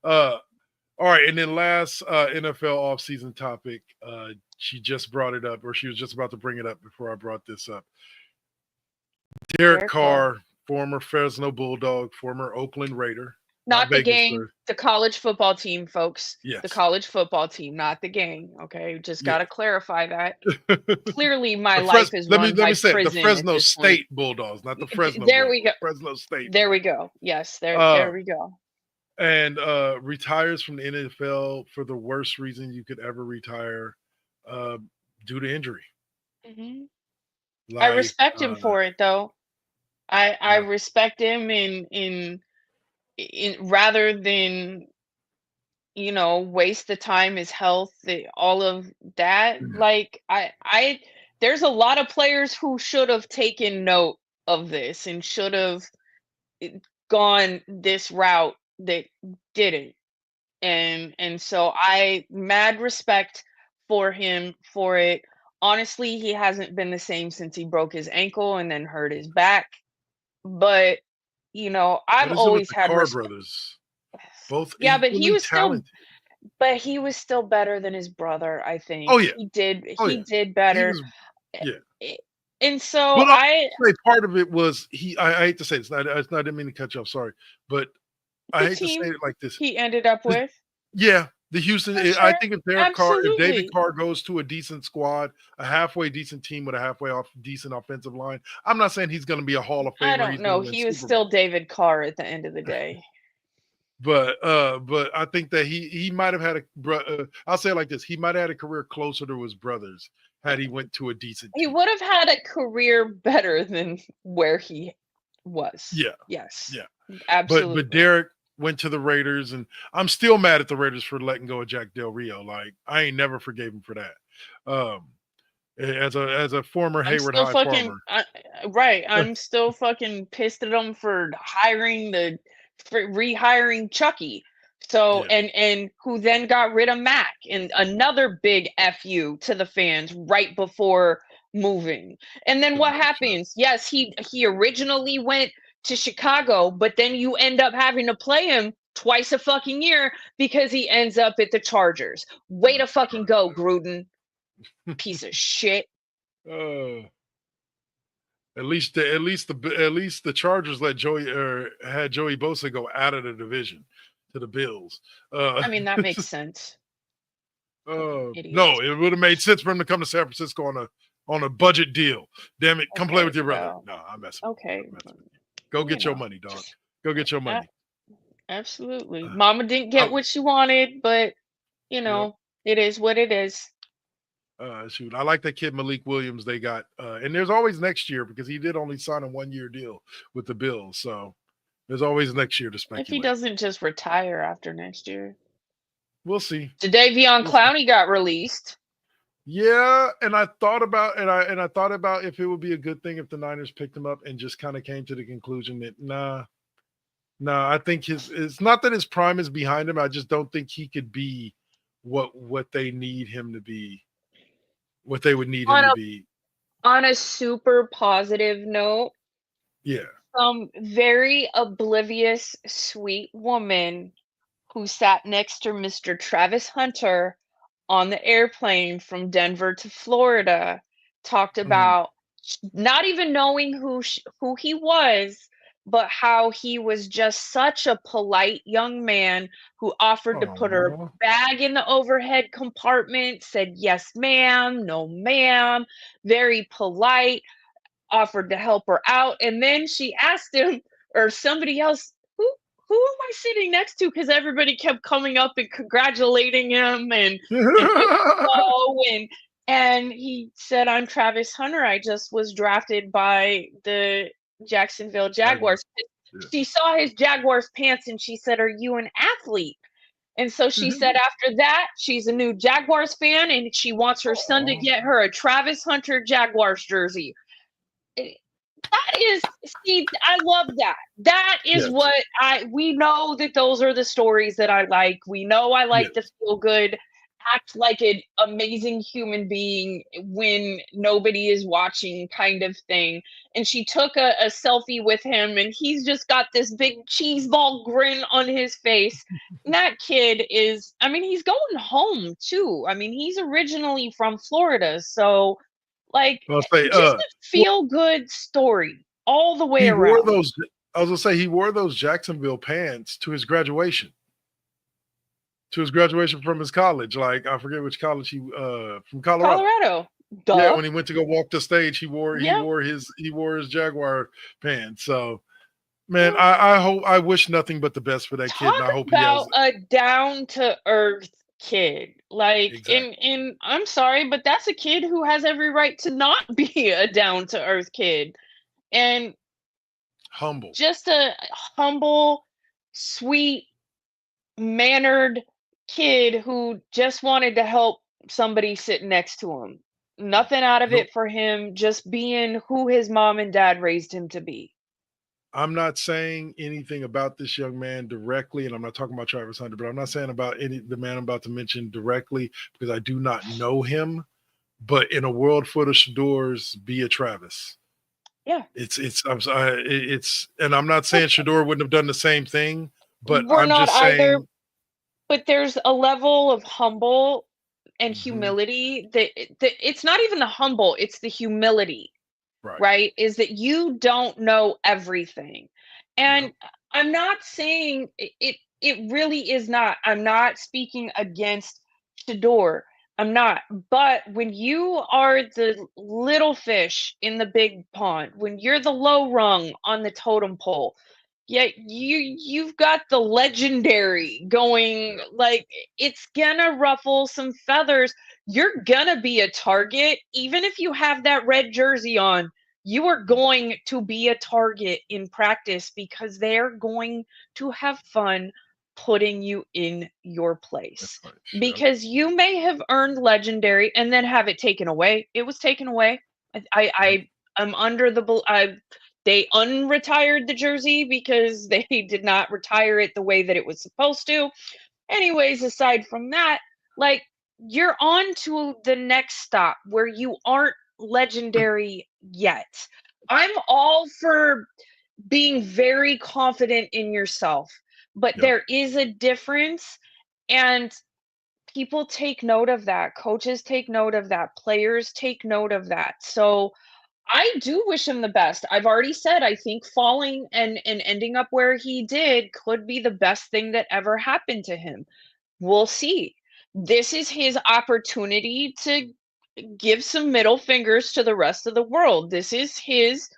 All right, and then last NFL offseason topic, she just brought it up, or she was just about to bring it up before I brought this up. Derek Carr, former Fresno Bulldog, former Oakland Raider. Not the gang, the college football team, folks. Yes. The college football team, not the gang. Okay, just got to clarify that. Clearly, my life is run by prison. The Fresno State Bulldogs, not the Fresno. There we go. Fresno State. There we go. Yes, there we go. And retires from the NFL for the worst reason you could ever retire, due to injury. Mm-hmm. Like, I respect him for it, though. I respect him in rather than, waste the time, his health, all of that. Mm-hmm. Like I there's a lot of players who should have taken note of this and should have gone this route that didn't. And so I mad respect for him for it. Honestly, he hasn't been the same since he broke his ankle and then hurt his back. But I've always had Carr brothers. Both but he was talented. He was still better than his brother, I think. Oh yeah. He did better. And so part of it was I hate to say this, I didn't mean to cut you off, sorry. But I hate to say it like this. He ended up with? Yeah. The Houston, sure. I think if David Carr goes to a decent squad, a halfway decent team with a halfway decent offensive line, I'm not saying he's going to be a Hall of Famer. I don't know. He was still David Carr at the end of the day. But I think that he might have had I'll say it like this: he might have had a career closer to his brothers had he went to a decent team. He would have had a career better than where he was. Yeah. Yes. Yeah. Absolutely. But Derek went to the Raiders, and I'm still mad at the Raiders for letting go of Jack Del Rio. Like, I ain't never forgave him for that. As a former Hayward High farmer. Right. I'm still fucking pissed at them for rehiring Chucky. So and who then got rid of Mac, and another big FU to the fans right before moving. And then what happens? Yes, he originally went to Chicago, but then you end up having to play him twice a fucking year because he ends up at the Chargers. Way to fucking go, Gruden. Piece of shit. At least the Chargers had Joey Bosa go out of the division to the Bills. I mean, that makes sense. No, it would have made sense for him to come to San Francisco on a budget deal. Damn it, come play with your brother. No, I'm messing. Okay, I'm messing with you. Go get your money, dog. Go get your money. Absolutely. Mama didn't get what she wanted, but it is what it is. Shoot, I like that kid Malik Williams they got, and there's always next year because he did only sign a 1-year deal with the Bills, so there's always next year to speculate. If he doesn't just retire after next year, we'll see. Jadeveon Clowney got released. Yeah, and I thought about I thought about if it would be a good thing if the Niners picked him up and just kind of came to the conclusion that nah, I think it's not that his prime is behind him. I just don't think he could be what they need him to be. What they would need him to be. On a super positive note, some very oblivious, sweet woman who sat next to Mr. Travis Hunter on the airplane from Denver to Florida talked about not even knowing who he was, but how he was just such a polite young man who offered to put her bag in the overhead compartment, said yes ma'am, no ma'am, very polite, offered to help her out. And then she asked him or somebody else, who am I sitting next to? Because everybody kept coming up and congratulating him and and he said, I'm Travis Hunter. I just was drafted by the Jacksonville Jaguars. She saw his Jaguars pants and she said, are you an athlete? And so she said after that, she's a new Jaguars fan and she wants her son to get her a Travis Hunter Jaguars jersey. That is, see, I love that. That is what we know that those are the stories that I like. We know I like the feel good, act like an amazing human being when nobody is watching kind of thing. And she took a selfie with him and he's just got this big cheese ball grin on his face. And that kid is, I mean, he's going home too. I mean, he's originally from Florida. So like just a feel good story all the way around. I was gonna say he wore those Jacksonville pants to his graduation. To his graduation from his college, like I forget which college from Colorado. Duh. Yeah, when he went to go walk the stage, he wore his Jaguar pants. So, man, I wish nothing but the best for that kid. And I hope he has a down to earth kid. Like, and I'm sorry, but that's a kid who has every right to not be a down to earth kid, and humble, just a humble, sweet, mannered kid who just wanted to help somebody sit next to him. Nothing out of it for him, just being who his mom and dad raised him to be. I'm not saying anything about this young man directly, and I'm not talking about Travis Hunter, but I'm not saying about the man I'm about to mention directly because I do not know him. But in a world full of Shadors, be a Travis. Yeah, I'm sorry, and I'm not saying Shador wouldn't have done the same thing, but we're I'm not just saying. Either, but there's a level of humble and humility that it's not even the humble, it's the humility. Right? Is that you don't know everything. And I'm not saying it really is not. I'm not speaking against Shador. I'm not. But when you are the little fish in the big pond, when you're the low rung on the totem pole, yet you've got the legendary going, like it's gonna ruffle some feathers. You're gonna be a target, even if you have that red jersey on. You are going to be a target in practice because they're going to have fun putting you in your place. Because you may have earned legendary and then have it taken away. It was taken away. I'm under the they unretired the jersey because they did not retire it the way that it was supposed to. Anyways, aside from that, like, you're on to the next stop where you aren't legendary yet. I'm all for being very confident in yourself, but Yep. there is a difference, and people take note of that. Coaches take note of that. Players take note of that. So I do wish him the best. I've already said I think falling and ending up where he did could be the best thing that ever happened to him. We'll see. This is his opportunity to give some middle fingers to the rest of the world. This is his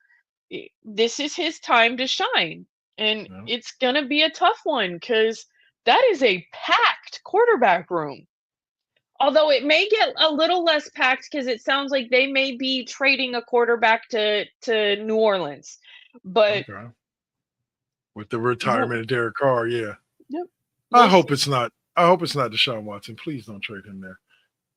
time to shine. And Yeah. it's going to be a tough one cuz that is a packed quarterback room. Although it may get a little less packed because it sounds like they may be trading a quarterback to New Orleans. But Okay. With the retirement of Derek Carr, yeah. Yep. I hope it's not Deshaun Watson. Please don't trade him there.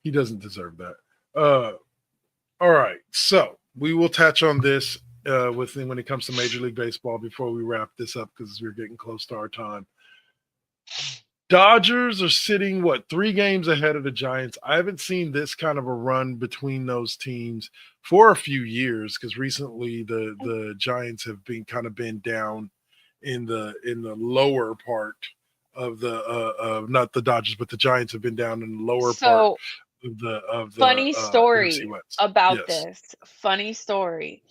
He doesn't deserve that. All right. So we will touch on this when it comes to Major League Baseball before we wrap this up because we're getting close to our time. Dodgers are sitting, 3 games ahead of the Giants. I haven't seen this kind of a run between those teams for a few years because recently the Giants have been down in the lower part of the not the Dodgers, but the Giants have been down in the lower part of the funny story NFC West. about Yes. this. Funny story.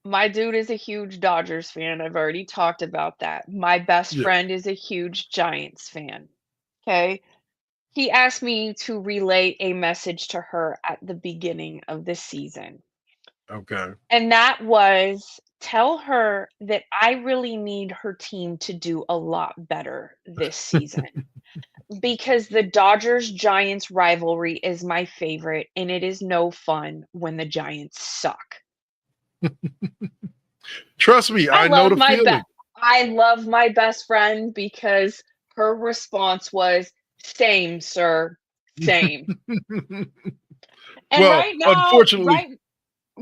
My dude is a huge Dodgers fan. I've already talked about that. My best friend is a huge Giants fan. Okay. He asked me to relay a message to her at the beginning of the season. Okay. And that was tell her that I really need her team to do a lot better this season. Because the Dodgers Giants rivalry is my favorite, and it is no fun when the Giants suck. Trust me, I know the feeling. I love my best friend because her response was, "Same, sir. Same." And well, right now, unfortunately,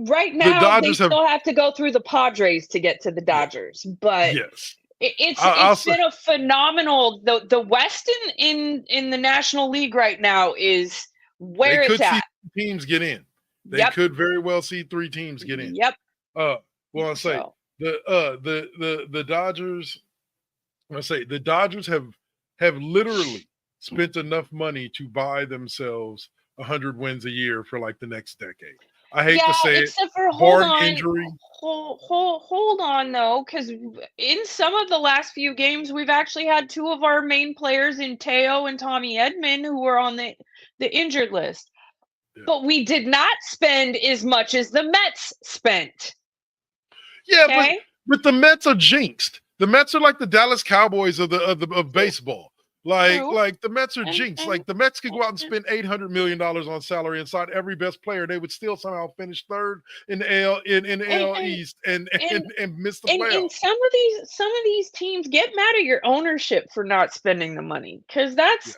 right now, Dodgers they still have to go through the Padres to get to the Dodgers. But yes, it's been a phenomenal. The West in the National League right now is where it's at. They could see teams get in. They could very well see 3 teams get in. Yep. Well, I'll say the Dodgers. I say the Dodgers have literally spent enough money to buy themselves 100 wins a year for like the next decade. I hate to say except for injury. Hold on though, because in some of the last few games, we've actually had 2 of our main players in Teo and Tommy Edman who were on the injured list. Yeah. But we did not spend as much as the Mets spent. Yeah, okay? but the Mets are jinxed. The Mets are like the Dallas Cowboys of baseball. Like the Mets are jinxed. Like the Mets could go out and spend $800 million on salary and sign every best player. They would still somehow finish 3rd in the AL East and miss the playoffs. And some of these teams get mad at your ownership for not spending the money because that's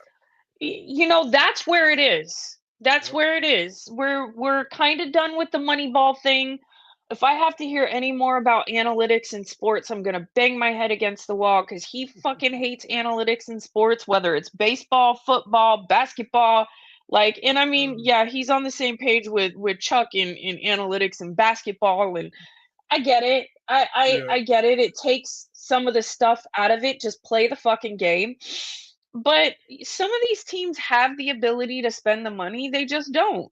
that's where it is. That's where it is. We're kind of done with the Moneyball thing. If I have to hear any more about analytics in sports, I'm going to bang my head against the wall because he fucking hates analytics in sports, whether it's baseball, football, basketball. And I mean, yeah, he's on the same page with Chuck in analytics and basketball. And I get it. I get it. It takes some of the stuff out of it. Just play the fucking game. But some of these teams have the ability to spend the money. They just don't.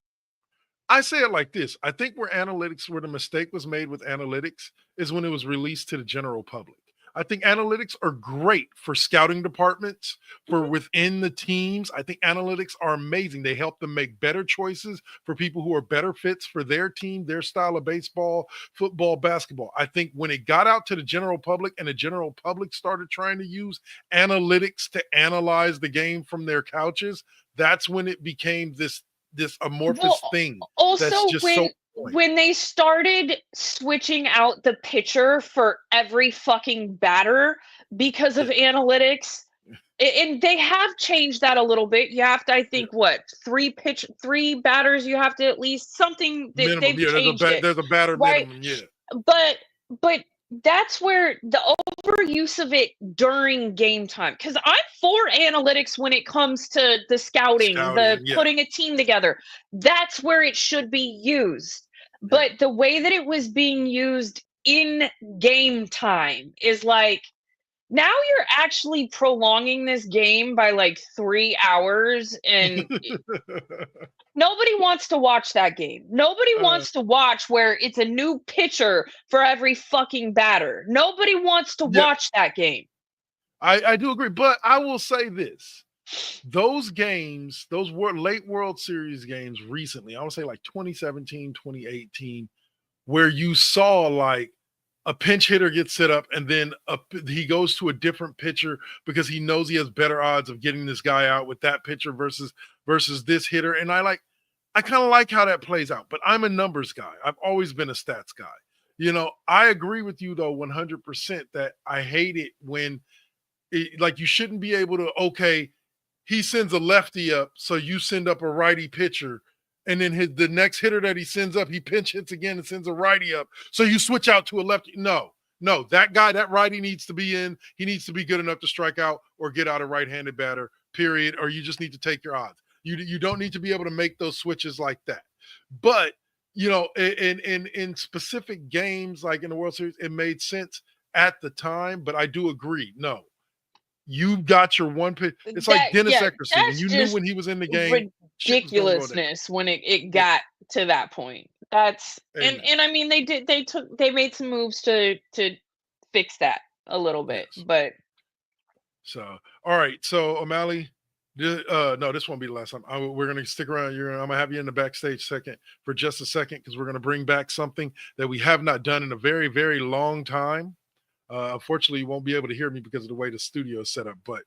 I say it like this. I think where the mistake was made with analytics is when it was released to the general public. I think analytics are great for scouting departments, for within the teams. I think analytics are amazing. They help them make better choices for people who are better fits for their team, their style of baseball, football, basketball. I think when it got out to the general public and the general public started trying to use analytics to analyze the game from their couches, that's when it became this amorphous thing. Also, that's just when they started switching out the pitcher for every fucking batter because of analytics, and they have changed that a little bit. You have to, I think, 3 batters. You have to at least something that minimum, they've changed it. There's a batter minimum, But But that's where the overuse of it during game time, because I'm for analytics when it comes to the scouting, the Yeah. putting a team together. That's where it should be used. But the way that it was being used in game time is like, now you're actually prolonging this game by like 3 hours, and nobody wants to watch that game. Nobody wants to watch where it's a new pitcher for every fucking batter. Nobody wants to watch that game. I do agree, but I will say this. Those games, those late World Series games recently, I would say like 2017, 2018, where you saw like a pinch hitter gets set up and then he goes to a different pitcher because he knows he has better odds of getting this guy out with that pitcher versus this hitter. And I kind of like how that plays out, but I'm a numbers guy. I've always been a stats guy. You know, I agree with you though 100% that I hate it when like you shouldn't be able to, okay, he sends a lefty up, so you send up a righty pitcher, and then the next hitter that he sends up, he pinch hits again and sends a righty up, so you switch out to a lefty. No, that guy, that righty needs to be in. He needs to be good enough to strike out or get out a right-handed batter, period, or you just need to take your odds. You don't need to be able to make those switches like that. But, you know, in specific games, like in the World Series, it made sense at the time, but I do agree, no. You got your one pitch. It's like Dennis Eckersley. And you knew when he was in the game. Ridiculousness when it got to that point. That's and I mean they made some moves to fix that a little bit, but so all right. So OMalley, no, this won't be the last time. We're gonna stick around. I'm gonna have you in the backstage second for just a second because we're gonna bring back something that we have not done in a very, very long time. Unfortunately, you won't be able to hear me because of the way the studio is set up, but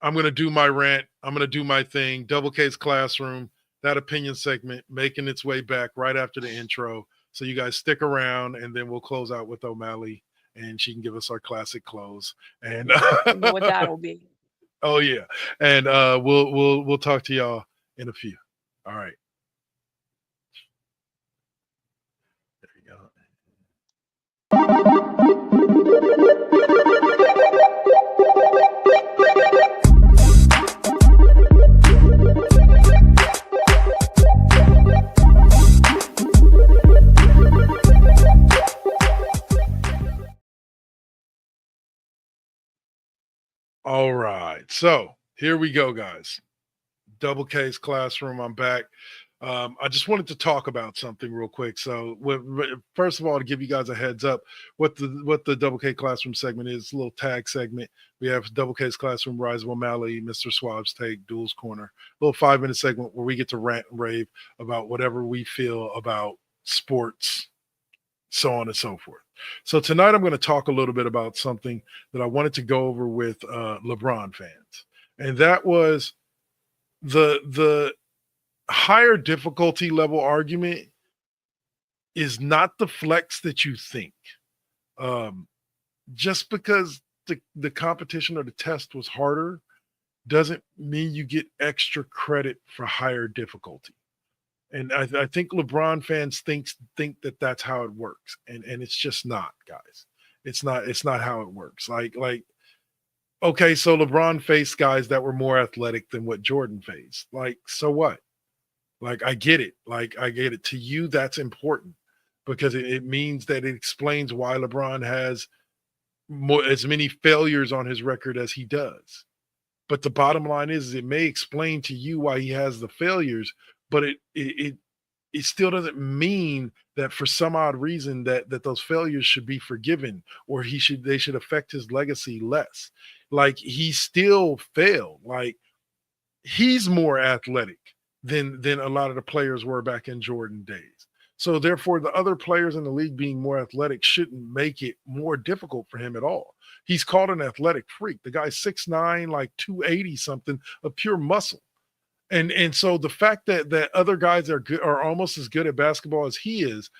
I'm going to do my rant. I'm going to do my thing. Double K's Classroom, that opinion segment, making its way back right after the intro. So you guys stick around, and then we'll close out with OMalley, and she can give us our classic close. And you know what that'll be. Oh yeah, and we'll talk to y'all in a few. All right. There you go. All right, so here we go, guys. Double K's Classroom. I'm back. I just wanted to talk about something real quick. So, first of all, to give you guys a heads up, what the Double K Classroom segment is, a little tag segment. We have Double K's Classroom, Rise of OMalley, Mr. Swab's Take, Duel's Corner, a little 5-minute segment where we get to rant and rave about whatever we feel about sports, so on and so forth. So tonight I'm going to talk a little bit about something that I wanted to go over with LeBron fans, and that was the higher difficulty level argument is not the flex that you think. Just because the competition or the test was harder doesn't mean you get extra credit for higher difficulty. And I think LeBron fans think that that's how it works, and it's just not, guys. It's not how it works. Like okay, so LeBron faced guys that were more athletic than what Jordan faced. Like, so what? Like, I get it. Like, I get it. To you, that's important because it means that it explains why LeBron has as many failures on his record as he does. But the bottom line is it may explain to you why he has the failures, but it still doesn't mean that for some odd reason that those failures should be forgiven or they should affect his legacy less. Like, he still failed. Like, he's more athletic than a lot of the players were back in Jordan days. So therefore, the other players in the league being more athletic shouldn't make it more difficult for him at all. He's called an athletic freak. The guy's 6'9", like 280 something of pure muscle. And so the fact that other guys are almost as good at basketball as he is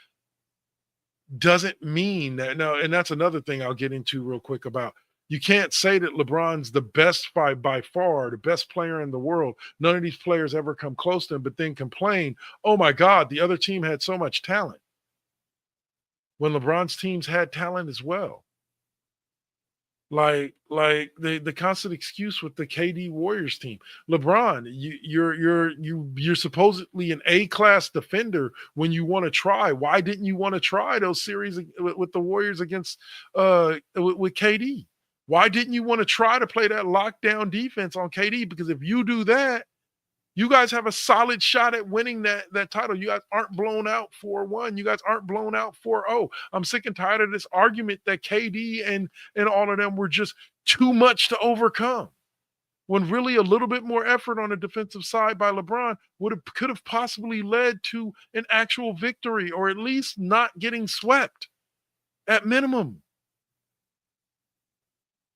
doesn't mean that. No, and that's another thing I'll get into real quick about. You can't say that LeBron's the best by far, the best player in the world. None of these players ever come close to him, but then complain, oh my God, the other team had so much talent. when LeBron's teams had talent as well. Like the constant excuse with the KD Warriors team. LeBron, you're supposedly an A-class defender when you want to try. Why didn't you want to try those series with the Warriors against with KD? Why didn't you want to try to play that lockdown defense on KD? Because if you do that, you guys have a solid shot at winning that title. You guys aren't blown out 4-1. You guys aren't blown out 4-0. I'm sick and tired of this argument that KD and all of them were just too much to overcome. When really a little bit more effort on the defensive side by LeBron could have possibly led to an actual victory, or at least not getting swept at minimum.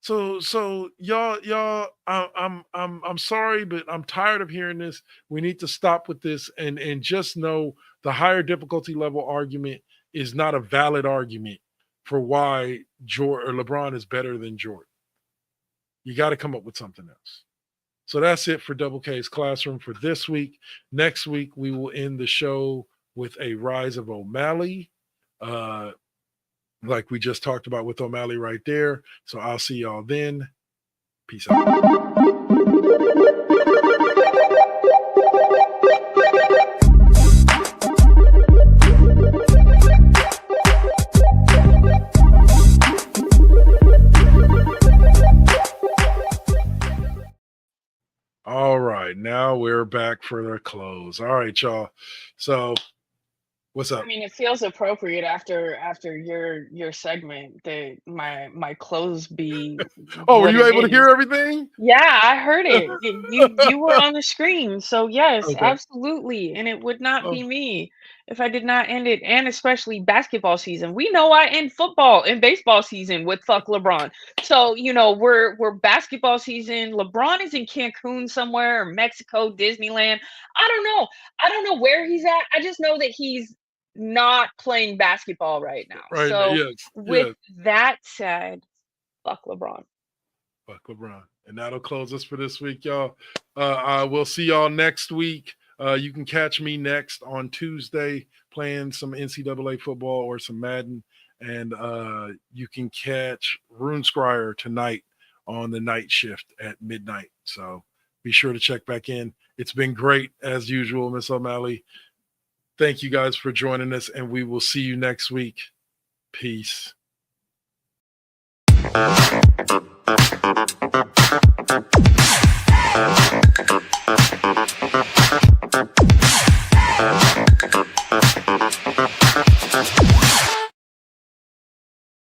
So y'all, I'm sorry, but I'm tired of hearing this. We need to stop with this and just know the higher difficulty level argument is not a valid argument for why LeBron is better than Jordan. You got to come up with something else. So that's it for Double K's Classroom for this week. Next week, we will end the show with a rise of OMalley. Like we just talked about with OMalley right there. So I'll see y'all then. Peace out. All right, now we're back for the close. All right, y'all. So what's up? I mean, it feels appropriate after your segment that my clothes be. Oh, were you able to hear everything? Yeah, I heard it. You were on the screen, so yes, Okay. absolutely. And it would not be me if I did not end it, and especially basketball season. We know I end football and baseball season with fuck LeBron. So we're basketball season. LeBron is in Cancun somewhere, or Mexico, Disneyland. I don't know where he's at. I just know that he's not playing basketball right now. Right. So Yes. with that said, fuck LeBron. Fuck LeBron. And that'll close us for this week, y'all. We'll see y'all next week. You can catch me next on Tuesday playing some NCAA football or some Madden. And you can catch Rune Scryer tonight on the night shift at midnight. So be sure to check back in. It's been great as usual, Miss OMalley. Thank you guys for joining us, and we will see you next week. Peace.